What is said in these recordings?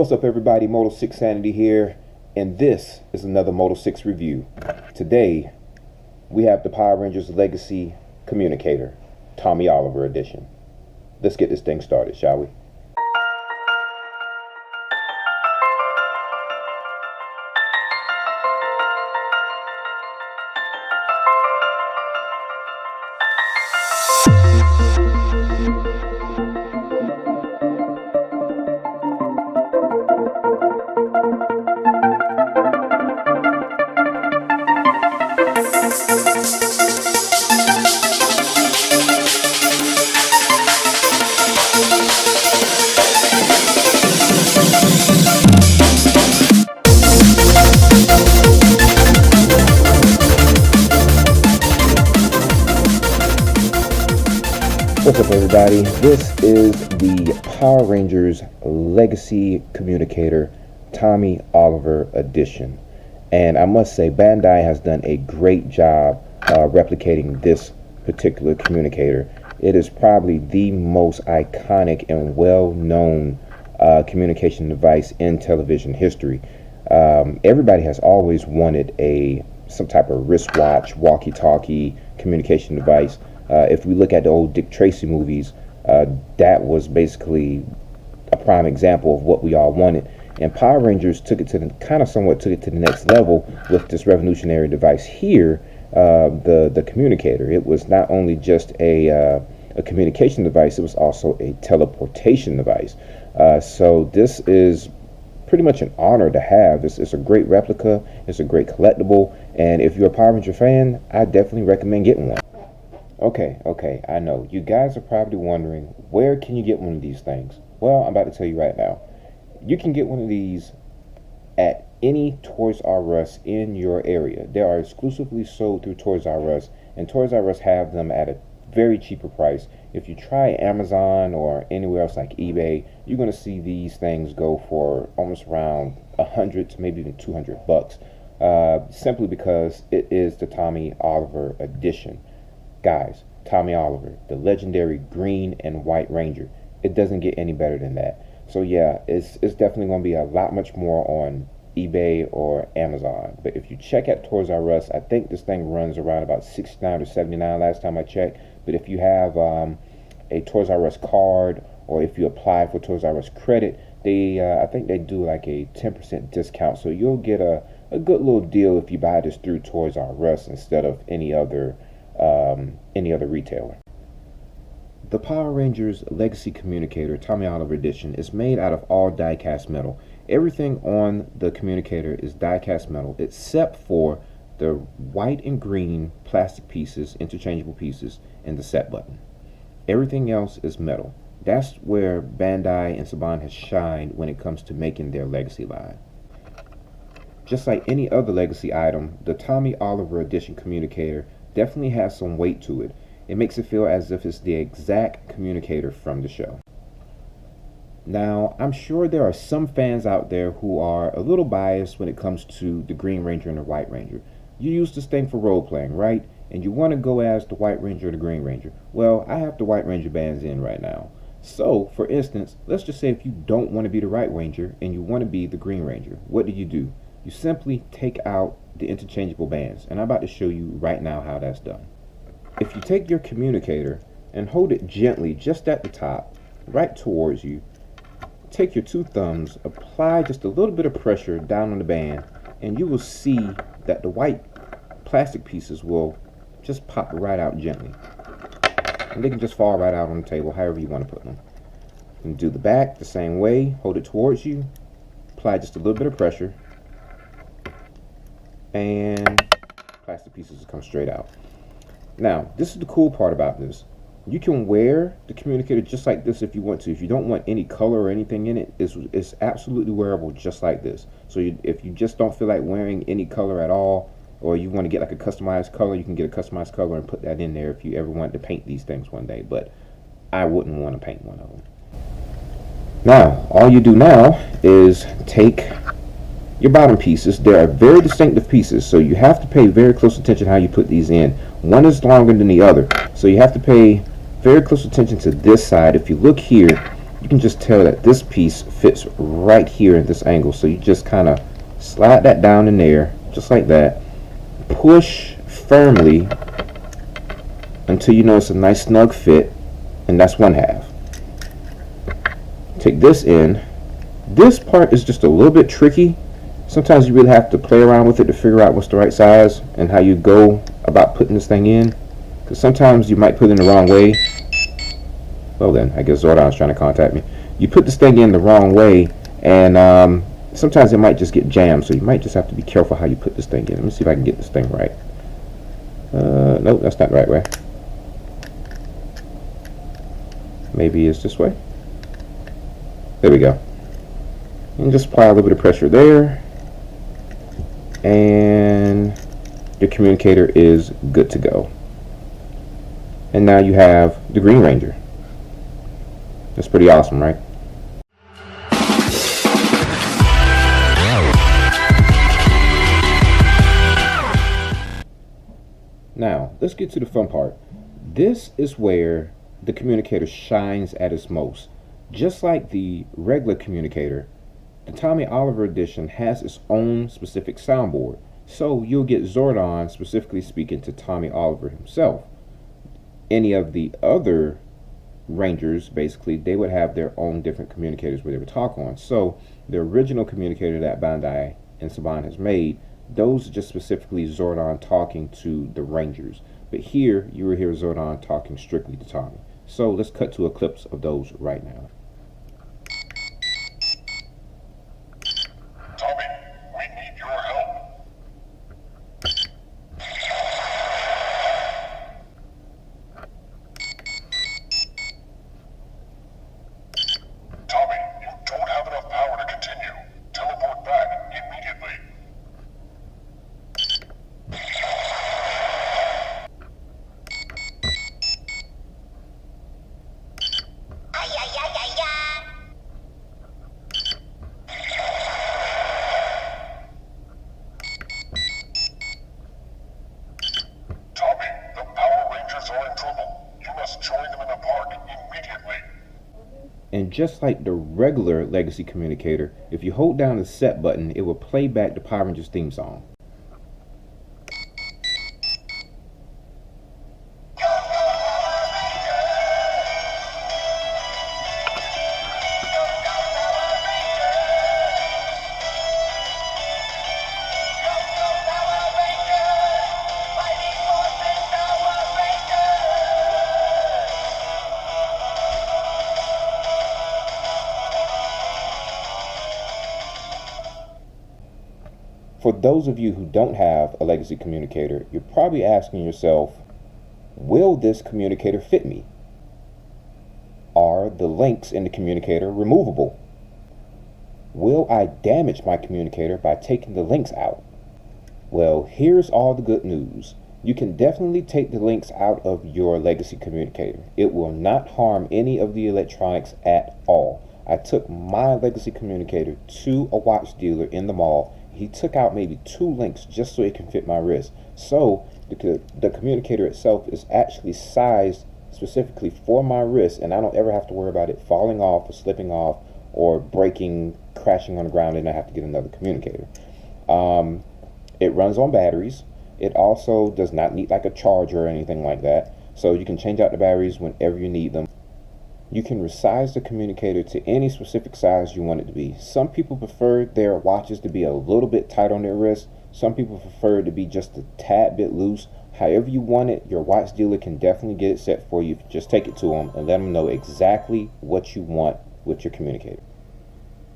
What's up everybody, Moto6Sanity here, and this is another Moto6 review. Today, we have the Power Rangers Legacy Communicator, Tommy Oliver edition. Let's get this thing started, shall we? What's up everybody, this is the Power Rangers Legacy Communicator Tommy Oliver edition, and I must say Bandai has done a great job replicating this particular communicator. It is probably the most iconic and well-known communication device in television history. Everybody has always wanted some type of wristwatch, walkie-talkie communication device. If we look at the old Dick Tracy movies, that was basically a prime example of what we all wanted. And Power Rangers took it to the next level with this revolutionary device here, the communicator. It was not only just a communication device, it was also a teleportation device. So this is pretty much an honor to have. It's a great replica, it's a great collectible, and if you're a Power Ranger fan, I definitely recommend getting one. Okay, I know. You guys are probably wondering, where can you get one of these things? Well, I'm about to tell you right now. You can get one of these at any Toys R Us in your area. They are exclusively sold through Toys R Us, and Toys R Us have them at a very cheaper price. If you try Amazon or anywhere else like eBay, you're going to see these things go for almost around 100 to maybe even 200 bucks, simply because it is the Tommy Oliver edition. Guys, Tommy Oliver, the legendary green and white Ranger. It doesn't get any better than that. So yeah, it's definitely going to be a lot much more on eBay or Amazon. But if you check at Toys R Us, I think this thing runs around about $69 or $79 last time I checked. But if you have a Toys R Us card, or if you apply for Toys R Us credit, I think they do like a 10% discount. So you'll get a good little deal if you buy this through Toys R Us instead of any other retailer. The Power Rangers Legacy Communicator Tommy Oliver edition is made out of all die-cast metal. Everything on the communicator is die-cast metal except for the white and green plastic pieces, interchangeable pieces, and the set button. Everything else is metal. That's where Bandai and Saban has shined when it comes to making their Legacy line. Just like any other Legacy item, the Tommy Oliver edition communicator definitely has some weight to it. It makes it feel as if it's the exact communicator from the show. Now, I'm sure there are some fans out there who are a little biased when it comes to the Green Ranger and the White Ranger. You use this thing for role-playing, right? And you want to go as the White Ranger or the Green Ranger. Well, I have the White Ranger bands in right now. So, for instance, let's just say if you don't want to be the White Ranger and you want to be the Green Ranger, what do? You simply take out the interchangeable bands, and I'm about to show you right now how that's done. If you take your communicator and hold it gently just at the top, right towards you, take your two thumbs, apply just a little bit of pressure down on the band, and you will see that the white plastic pieces will just pop right out gently. And they can just fall right out on the table, however you want to put them. And do the back the same way, hold it towards you, apply just a little bit of pressure, and plastic pieces will come straight out. Now, this is the cool part about this. You can wear the communicator just like this if you want to. If you don't want any color or anything in it, it's absolutely wearable just like this. So if you just don't feel like wearing any color at all, or you want to get like a customized color, you can get a customized color and put that in there if you ever wanted to paint these things one day. But I wouldn't want to paint one of them. Now, all you do now is take your bottom pieces. They are very distinctive pieces, so you have to pay very close attention how you put these in. One is longer than the other, so you have to pay very close attention to this side. If you look here, you can just tell that this piece fits right here at this angle. So you just kind of slide that down in there, just like that. Push firmly until you know it's a nice snug fit, and that's one half. Take this in. This part is just a little bit tricky. Sometimes you really have to play around with it to figure out what's the right size and how you go about putting this thing in, because sometimes you might put it in the wrong way. Well then, I guess Zordon's trying to contact me. You put this thing in the wrong way, and sometimes it might just get jammed, so you might just have to be careful how you put this thing in. Let me see if I can get this thing right. Nope, that's not the right way. Maybe it's this way. There we go. And just apply a little bit of pressure there, and your communicator is good to go. And now you have the Green Ranger. That's pretty awesome, right? Now, let's get to the fun part. This is where the communicator shines at its most. Just like the regular communicator, the Tommy Oliver edition has its own specific soundboard. So you'll get Zordon specifically speaking to Tommy Oliver himself. Any of the other Rangers, basically, they would have their own different communicators where they would talk on. So the original communicator that Bandai and Saban has made, those are just specifically Zordon talking to the Rangers. But here, you will hear Zordon talking strictly to Tommy. So let's cut to a clips of those right now. Tommy, we need your help. Tommy, you don't have enough power to continue. Teleport back immediately. Tommy, the Power Rangers are in trouble. You must join them in the park immediately. And just like the regular Legacy Communicator, if you hold down the set button, it will play back the Power Rangers theme song. For those of you who don't have a Legacy Communicator, you're probably asking yourself, will this communicator fit me? Are the links in the communicator removable? Will I damage my communicator by taking the links out? Well, here's all the good news. You can definitely take the links out of your Legacy Communicator. It will not harm any of the electronics at all. I took my Legacy Communicator to a watch dealer in the mall. He took out maybe 2 links just so it can fit my wrist. So the communicator itself is actually sized specifically for my wrist, and I don't ever have to worry about it falling off or slipping off or breaking, crashing on the ground, and I have to get another communicator. It runs on batteries. It also does not need like a charger or anything like that, so you can change out the batteries whenever you need them. You can resize the communicator to any specific size you want it to be. Some people prefer their watches to be a little bit tight on their wrist. Some people prefer it to be just a tad bit loose. However you want it, your watch dealer can definitely get it set for you. Just take it to them and let them know exactly what you want with your communicator.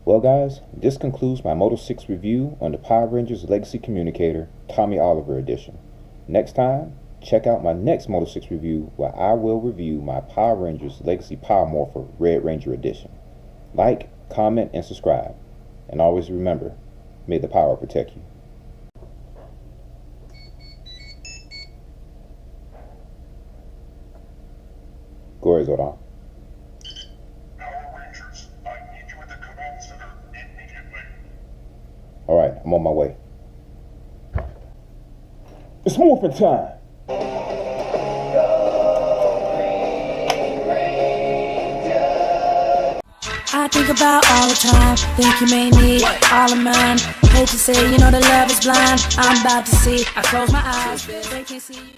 Well guys, this concludes my Moto6 review on the Power Rangers Legacy Communicator Tommy Oliver edition. Next time, check out my next Moto6 review where I will review my Power Rangers Legacy Power Morpher Red Ranger edition. Like, comment, and subscribe. And always remember, may the power protect you. Go ahead, Zordon. Power Rangers, I need you at the command center immediately. Alright, I'm on my way. It's Morphin time! I think about all the time. Think you may need all of mine. Hate to say, you know the love is blind. I'm about to see. I close my eyes, they can't see.